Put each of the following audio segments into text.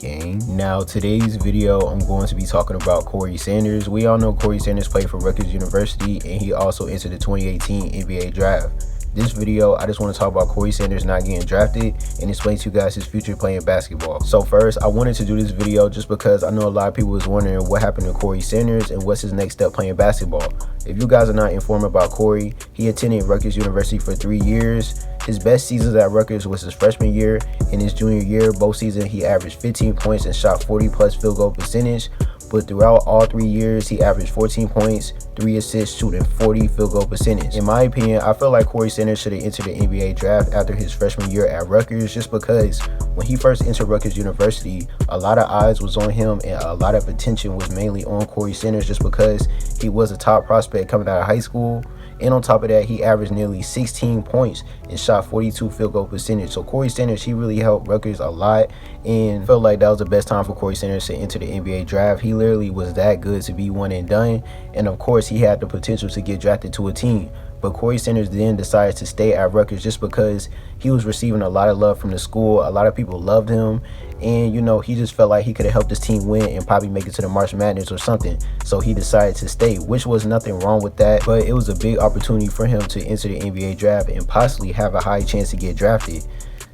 gang. Now today's video I'm going to be talking about Corey Sanders. We all know Corey Sanders played for Rutgers University and he also entered the 2018 NBA draft. This video, I just want to talk about Corey Sanders not getting drafted and explain to you guys his future playing basketball. So first, I wanted to do this video just because I know a lot of people was wondering what happened to Corey Sanders and what's his next step playing basketball. If you guys are not informed about Corey, he attended Rutgers University for 3 years. His best seasons at Rutgers was his freshman year. In his junior year, both seasons he averaged 15 points and shot 40+ field goal percentage. But throughout all 3 years, he averaged 14 points, 3 assists, shooting 40 field goal percentage. In my opinion, I feel like Corey Sanders should have entered the NBA draft after his freshman year at Rutgers, just because when he first entered Rutgers University, a lot of eyes was on him and a lot of attention was mainly on Corey Sanders just because he was a top prospect coming out of high school. And on top of that, he averaged nearly 16 points and shot 42 field goal percentage. So Corey Sanders, he really helped Rutgers a lot and felt like that was the best time for Corey Sanders to enter the NBA draft. He literally was that good to be one and done. And of course, he had the potential to get drafted to a team. But Corey Sanders then decided to stay at Rutgers just because he was receiving a lot of love from the school. A lot of people loved him. And, you know, he just felt like he could have helped his team win and probably make it to the March Madness or something. So he decided to stay, which was nothing wrong with that. But it was a big opportunity for him to enter the NBA draft and possibly have a high chance to get drafted.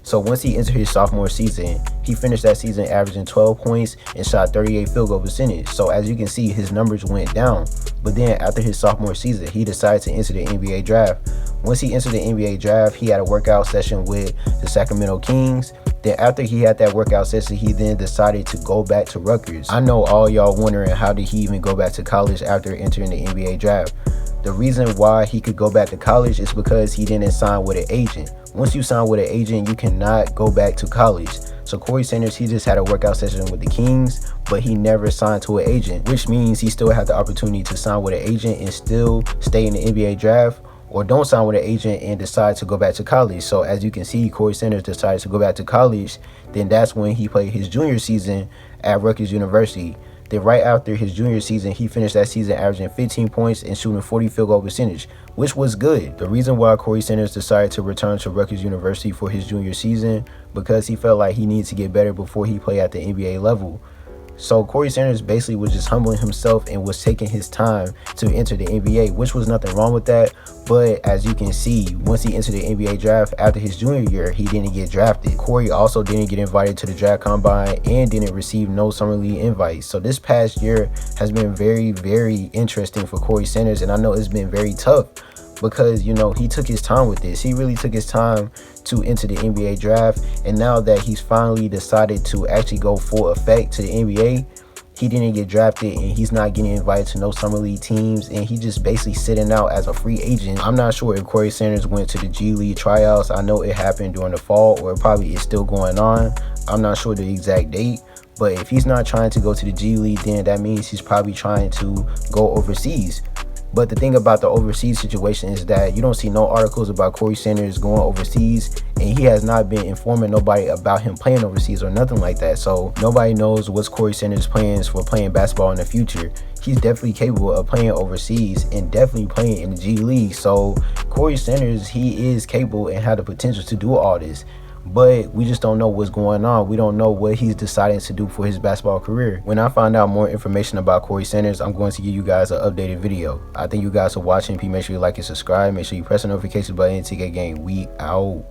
So once he entered his sophomore season, he finished that season averaging 12 points and shot 38 field goal percentage. So as you can see, his numbers went down. But then after his sophomore season, he decided to enter the NBA draft. Once he entered the NBA draft, he had a workout session with the Sacramento Kings. Then after he had that workout session, he then decided to go back to Rutgers. I know all y'all wondering, how did he even go back to college after entering the NBA draft? The reason why he could go back to college is because he didn't sign with an agent. Once you sign with an agent, you cannot go back to college. So Corey Sanders, he just had a workout session with the Kings, but he never signed to an agent, which means he still had the opportunity to sign with an agent and still stay in the NBA draft, or don't sign with an agent and decide to go back to college. So as you can see, Corey Sanders decided to go back to college. Then that's when he played his junior season at Rutgers University. Then right after his junior season, he finished that season averaging 15 points and shooting 40 field goal percentage, which was good. The reason why Corey Sanders decided to return to Rutgers University for his junior season, because he felt like he needed to get better before he played at the NBA level. So Corey Sanders basically was just humbling himself and was taking his time to enter the NBA, which was nothing wrong with that. But as you can see, once he entered the NBA draft after his junior year, he didn't get drafted. Corey also didn't get invited to the draft combine and didn't receive no summer league invites. So this past year has been very, very interesting for Corey Sanders, and I know it's been very tough because, you know, he took his time with this. He really took his time to enter the NBA draft, and now that he's finally decided to actually go full effect to the NBA, he didn't get drafted and he's not getting invited to no summer league teams, and he just basically sitting out as a free agent. I'm not sure if Corey Sanders went to the G League tryouts. I know it happened during the fall, or it probably is still going on. I'm not sure the exact date, but if he's not trying to go to the G League, then that means he's probably trying to go overseas. But the thing about the overseas situation is that you don't see no articles about Corey Sanders going overseas, and he has not been informing nobody about him playing overseas or nothing like that. So nobody knows what's Corey Sanders' plans for playing basketball in the future. He's definitely capable of playing overseas and definitely playing in the G League. So Corey Sanders, he is capable and had the potential to do all this. But we just don't know what's going on. We don't know what he's deciding to do for his basketball career. When I find out more information about Corey Sanders, I'm going to give you guys an updated video. I thank you guys for watching. Please make sure you like and subscribe. Make sure you press the notification button to get game. We out.